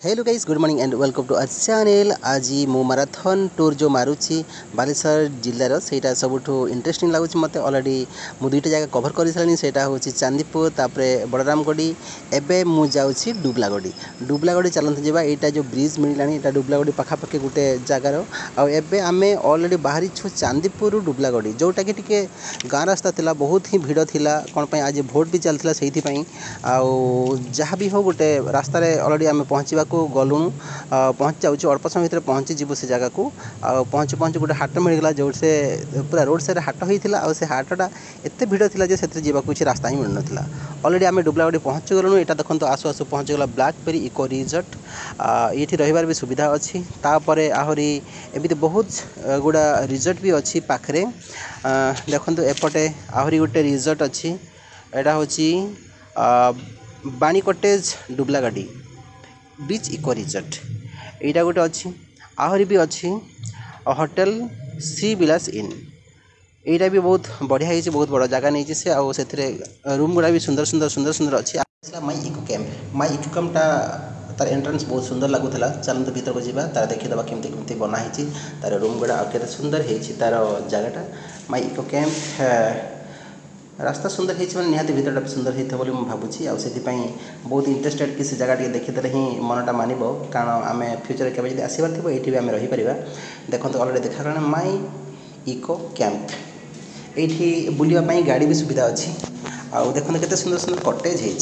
Hello guys good morning and welcome to our channel. आज मो marathon tour जो मारुची बालेश्वर जिल्लार सेटा सबुठु इंटरेस्टिंग लगुच मते। ऑलरेडी मु दुईटा जगह कवर कर सारी सेटा होची चांदीपुर तापरे बड़रामगढ़ी। एबे मु जाउची डुबलागढ़ी चलते जावा। एटा जो ब्रिज मिलानी एटा डुबलागढ़ी पाखापाखि गोटे जगार आ एबे आमे ऑलरेडी बाहरी छु चांदीपुर डुबलागढ़ी जोटा कि टिके गाँ रास्ता थिला, बहुत ही भिड़ थिला। कोन पई आज भोट भी चलथिला सेहिथि पई आ जहाँ भी हो गोटे रास्ता रे ऑलरेडी आमे पहुँचवा को गलुणु पहुँच जाऊँ। अल्प समय भितर पहुँची जीवु से जगह को पहुँच पहुँच गोटे हाट मिलगला जो से पूरा रोड साइड हाट होता और से हाटा एत भिड़ था किसी रास्ता ही मिल ना। ऑलरेडी आम डुबलागढ़ी पहुँची गलुणु। यहाँ देखो आसु आसु पहुँचीगला ब्लैकबेरी इको रिजॉर्ट। ये रही भी सुविधा अच्छी। तापर आहरी एमती बहुत गुड़ा रिजॉर्ट भी अच्छी पाखे। देखो एपटे आहरी गोटे रिजॉर्ट अच्छी। यहाँ हूँ बाणी कटेज डुबलागढ़ी बीच इको रिजॉर्ट। यहाँ गोटे अच्छी आहरी भी अच्छी होटेल सी विलास इन। यहाँ भी बहुत बढ़िया है, बहुत बड़ा जगह नहीं से आउ से रूम गुड़ा भी सुंदर सुंदर सुंदर सुंदर अच्छी। माई इको कैंपटा तार एंट्रेंस बहुत सुंदर लगुला। चलते भीतर को जावा तार देखीदे केमती बनाई तार रूम गुड़ा के सुंदर है तार जगटा। माई इको कैंप रास्ता सुंदर है निहाती भीतर भी सुंदर होता है मुझे भावुँ। आउ से बहुत इंटरेस्टेड कि से जगह देखीदे ही मनटा मानब, कारण आम फ्यूचर के आसबार थी ये आम रहीपर। देखो अलरेडी देखा माई इको कैंप। ये बुलापाई गाड़ी भी सुविधा अच्छी। आउ देखो केते सुंदर सुंदर कटेज है।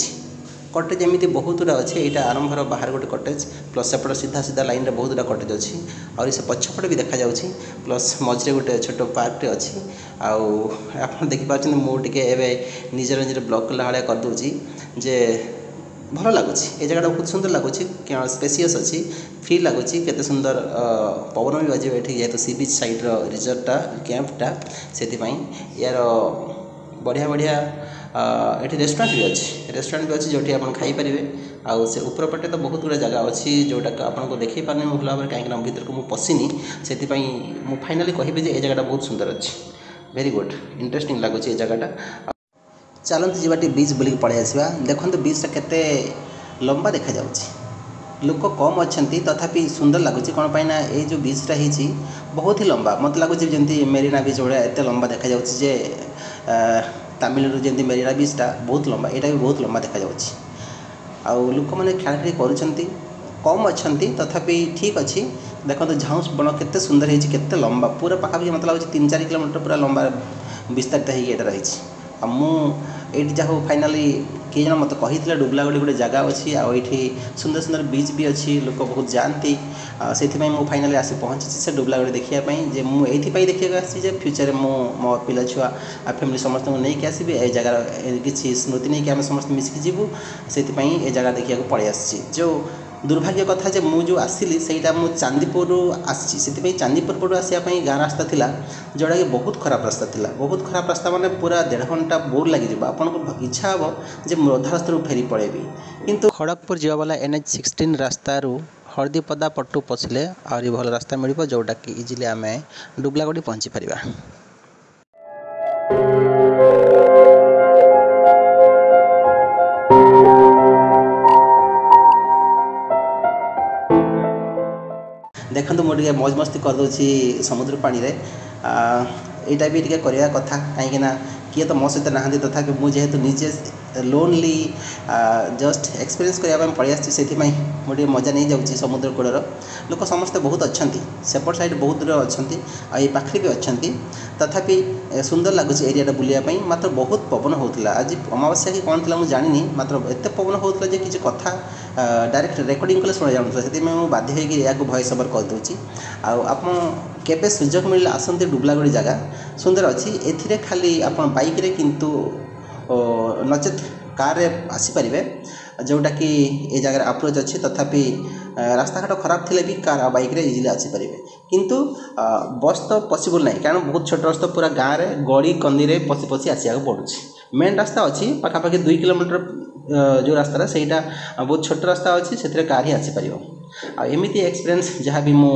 कटेज एमती बहुत गुड़ा अच्छे। यहाँ आरंभर बाहर गोटे कटेज प्लस सेपट सीधा सीधा लाइन रे बहुत गुड़ा कटेज अच्छी। और से पछपटे भी देखा जाउछि प्लस मझे गोटे छोट पार्कटे अच्छी। आप देखिए मुझे निजर निजर ब्लॉग कला भाया करदे जे भल लगुच। ये जगह बहुत सुंदर लगुच, स्पेसियस अच्छी, फ्री लगुच, केते सुंदर पवन भी बजे ये जेहतु सी बीच साइड रिजॉर्टा कैंपटा से यार बढ़िया बढ़िया। ये रेस्टोरेंट भी अच्छी जो आप खाईपारे। आउ से ऊपर पटे तो बहुत गुड़ा जगह अच्छी जोटा आपको देखी पारे भल भाव में, कहीं भीतर को मुझे पशिनी से फाइनाली कहि ये जगह बहुत सुंदर अच्छी। वेरी गुड इंटरेस्टिंग लगुच ये जगहटा। चलते जावा बीच बुलिक पलि आसवा। देखो बीचटा केते लंबा देखा जाउछि। लोक कम अच्छा तथापि सुंदर लगुच। कौन पाई ना ये जो बीचटा है बहुत ही लंबा, मत लगुच जमी मेरीना बीच भाया एत लंबा देखा जाउछि। तमिलनाडु जमी मेरीना बीचटा बहुत लंबा, यहाँ भी बहुत लंबा देखा जाउछि। आउ लोक मैंने खेला खेली कम अच्छा तथापि ठीक अच्छी। देखो झाउस बण केते सुंदर है, लंबा पूरा पाखापाखि मतलब लगुच 3-4 किलोमीटर पूरा लंबा विस्तारित होकर रही। ये जहाँ फाइनाली किए जन मत कही डुबलागढ़ी गोटे जगह अच्छी। आठी सुंदर सुंदर बीच भी अच्छी, लोक बहुत जाती से फाइनाली आसी पहुँची से डुबलागढ़ी देखापी। जे मुझे देखा आसी फ्यूचर मो पिला छुआ फैमिली समस्त नहीं आसबि। ए जगार किसी स्मृति नहीं आम समस्त मिसिकी जीवु से जगह देखा पलि आसी। जो दुर्भाग्य कथा जे मु जो आसिली सेटा मु चांदीपुर आसी से चांदीपुर पटू आसापी गाँ रास्ता थिला जोड़ा कि बहुत खराब रास्ता थिला। बहुत खराब रास्ता माने पूरा 1.5 घंटा बोर लगी आपको इच्छा हे जे अधा रास्ता फेरी पड़ेबी। किंतु खड़गपुर जावा वाला NH-16 रास्ता हरदीपदा पटू पशिले आहरी भल रास्ता मिल जोटा कि इजिली आम डुबलागढ़ी पहुँची पारिबा। देखो मुझे मौज मस्ती करदे समुद्र पानी रे। यहाँ भी करवा कथा कहीं किए तो मो सहित नहांती तथापि मुझे निजे लोनली जस्ट एक्सपीरियंस करने पलि आसी। मुझे मजा नहीं जाऊँगी समुद्र कूलर लोक समस्ते बहुत अच्छा सेपट साइड बहुत दूर अच्छा आई पाखे भी अच्छा तथापि सुंदर लगुच एरिया बुलायापी। मात्र बहुत पवन होता आज अमावास्या कि कौन थी मुझे जानी मात्र एत पवन होता जे किसी कथा डायरेक्ट रेकर्डिंग कले शुणा जाऊँ से बाध्य होकर भॉइस ओवर करदे। आप केबे सुजोग मिले आसते डुबलागढ़ी जगह सुंदर अच्छी। ए खाली आप बाइक रे किंतु नचेत कार रे आसीपारे जोटा कि ये जगह अप्रोच अच्छी। तथापि रास्ता घाट खराब थे भी कार आ बाइक रे इजिली आसीपारे किंतु बस तो पॉसिबल नहीं, कारण बहुत छोट रास्ता पूरा गाँव में गड़ी कंदी रे पशि पशि आसिया पड़ू। मेन रास्ता अच्छी पाखापाखि 2 किलोमीटर जो रास्ता सेटा बहुत छोट रास्ता अच्छी से कार ही आसीपार। आमती एक्सपीरियंस जहाँ भी मु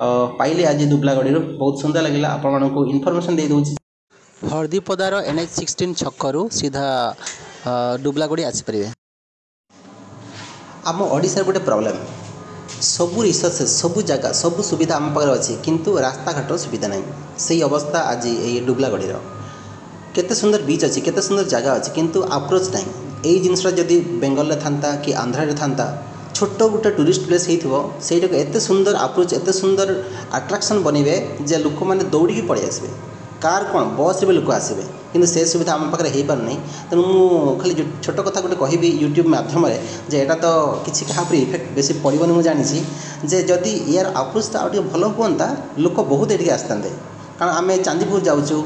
पाइली आज डुबलागढ़ी बहुत सुंदर लगे। आपको इनफॉरमेशन दे दूँ हरदीपदार NH-16 छकरू सीधा डुबलागढ़ी आसीपारे। आम ओडिशा गोटे प्रॉब्लम ସବୁ ରିସୋର୍ସେସ୍ ସବୁ ଜାଗା ସବୁ ସୁବିଧା ଆମ ପାଖରେ ଅଛି କିନ୍ତୁ ରାସ୍ତାଘାଟର ସୁବିଧା ନାହିଁ। ସେଇ ଅବସ୍ଥା ଆଜି ଏଇ ଡୁବ୍ଲାଗଡ଼ିର। କେତେ ସୁନ୍ଦର ବିଚ୍ ଅଛି, କେତେ ସୁନ୍ଦର ଜାଗା ଅଛି କିନ୍ତୁ ଆପ୍ରୋଚ୍ ନାହିଁ। ଏଇ ଜିନିଷଟା ଯଦି ବେଙ୍ଗଲରେ ଥାନ୍ତା କି ଆନ୍ଧ୍ରାରେ ଥାନ୍ତା, ଛୋଟ ଗୋଟେ ଟୁରିଷ୍ଟ ପ୍ଲେସ୍ ହେଇଥିବ, ସେଇଟାକୁ ଏତେ ସୁନ୍ଦର ଆପ୍ରୋଚ୍ ଏତେ ସୁନ୍ଦର ଆଟ୍ରାକ୍ସନ୍ ବନେଇବେ ଯେ ଲୋକମାନେ ଦୌଡ଼ିକି ପଳେଇ ଆସିବେ। କାର୍ କ'ଣ ବସ୍ରେ ବି ଲୋକ ଆସିବେ, କିନ୍ତୁ ସେ ସୁବିଧା ଆମ ପାଖରେ ହେଇପାରୁନି। ତେଣୁ ମୁଁ ଖାଲି ଛୋଟ କଥା ଗୋଟେ କହିବି ୟୁଟ୍ୟୁବ୍ ମାଧ୍ୟମରେ ଯେ ଏଇଟା ତ କିଛି କାହା ଉପରେ ଇଫେକ୍ଟ ବେଶୀ ପଡ଼ିବନି ମୁଁ ଜାଣିଛି, ଯେ ଯଦି ଏୟାର ଆପ୍ରୋଚ୍ଟା ଆଉ ଟିକେ ଭଲ ହୁଅନ୍ତା ଲୋକ ବହୁତ ଏଠିକି ଆସିଥାନ୍ତେ। କାରଣ ଆମେ ଚାନ୍ଦିପୁର ଯାଉଛୁ,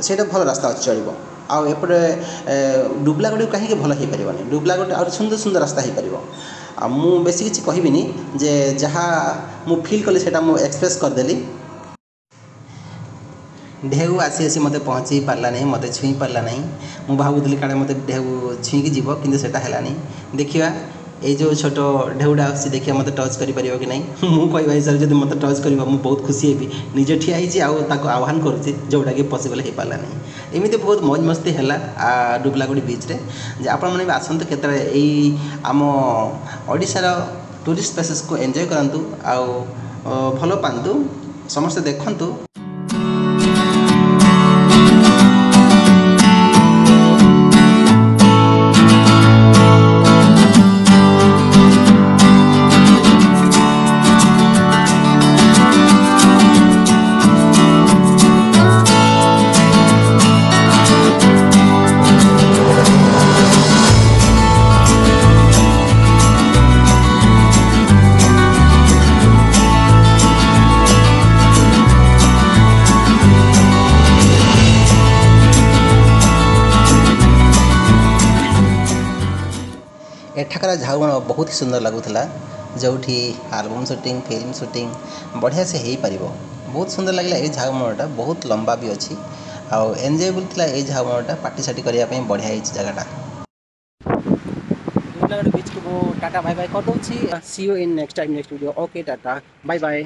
ସେଇଟା ଭଲ ରାସ୍ତା ଅଛି ଚଳିବ, ଆଉ ଏପଟେ ଡୁବ୍ଲାଗଡ଼ିକୁ କାହିଁକି ଭଲ ହେଇପାରିବନି? ଡୁବ୍ଲାଗଡ଼ି ଆହୁରି ସୁନ୍ଦର ସୁନ୍ଦର ରାସ୍ତା ହେଇପାରିବ। ଆଉ ମୁଁ ବେଶୀ କିଛି କହିବିନି, ଯେ ଯାହା ମୁଁ ଫିଲ୍ କଲି ସେଇଟା ମୁଁ ଏକ୍ସପ୍ରେସ୍ କରିଦେଲି। ଢେଉ ଆସି ଆସି ମୋତେ ପହଞ୍ଚି ପାରିଲା ନାହିଁ, ମୋତେ ଛୁଇଁ ପାରିଲା ନାହିଁ। ମୁଁ ଭାବୁଥିଲି କାଳେ ମୋତେ ଢେଉ ଛୁଇଁକି ଯିବ, କିନ୍ତୁ ସେଇଟା ହେଲାନି। ଦେଖିବା ଏଇ ଯେଉଁ ଛୋଟ ଢେଉଟା ଆସୁଛି, ଦେଖିବା ମୋତେ ଟଚ୍ କରିପାରିବ କି ନାହିଁ। ମୁଁ କହିବା ହିସାବରେ ଯଦି ମୋତେ ଟଚ୍ କରିବ ମୁଁ ବହୁତ ଖୁସି ହେବି। ନିଜେ ଠିଆ ହେଇଛି ଆଉ ତାକୁ ଆହ୍ୱାନ କରୁଛି, ଯେଉଁଟାକି ପସିବଲ୍ ହେଇପାରିଲା ନାହିଁ। ଏମିତି ବହୁତ ମୌଜ ମସ୍ତି ହେଲା ଡୁବ୍ଲାଗଡ଼ି ବିଚ୍ରେ। ଯେ ଆପଣମାନେ ବି ଆସନ୍ତୁ କେତେବେଳେ ଏଇ ଆମ ଓଡ଼ିଶାର ଟୁରିଷ୍ଟ ପ୍ଲେସେସ୍କୁ ଏନ୍ଜୟ କରନ୍ତୁ ଆଉ ଭଲ ପାଆନ୍ତୁ, ସମସ୍ତେ ଦେଖନ୍ତୁ। ଏଠାକାର ଝାଉବଣ ବହୁତ ସୁନ୍ଦର ଲାଗୁଥିଲା, ଯେଉଁଠି ଆଲବମ୍ ସୁଟିଂ ଫିଲ୍ମ ସୁଟିଂ ବଢ଼ିଆ ସେ ହେଇପାରିବ। ବହୁତ ସୁନ୍ଦର ଲାଗିଲା। ଏଇ ଝାଉବଣଟା ବହୁତ ଲମ୍ବା ବି ଅଛି ଆଉ ଏନ୍ଜୟେବୁଲ୍ ଥିଲା। ଏଇ ଝାଉବଣଟା ପାର୍ଟି ସାର୍ଟି କରିବା ପାଇଁ ବଢ଼ିଆ ହେଇଛି ଜାଗାଟା। ଡୁବ୍ଲାଗଡ଼ି ବିଚ୍କୁ ମୁଁ ଟାଟା ବାଇ ବାଇ କରିଦେଉଛି। C U in next time next video. Okay Tata Bai Bai.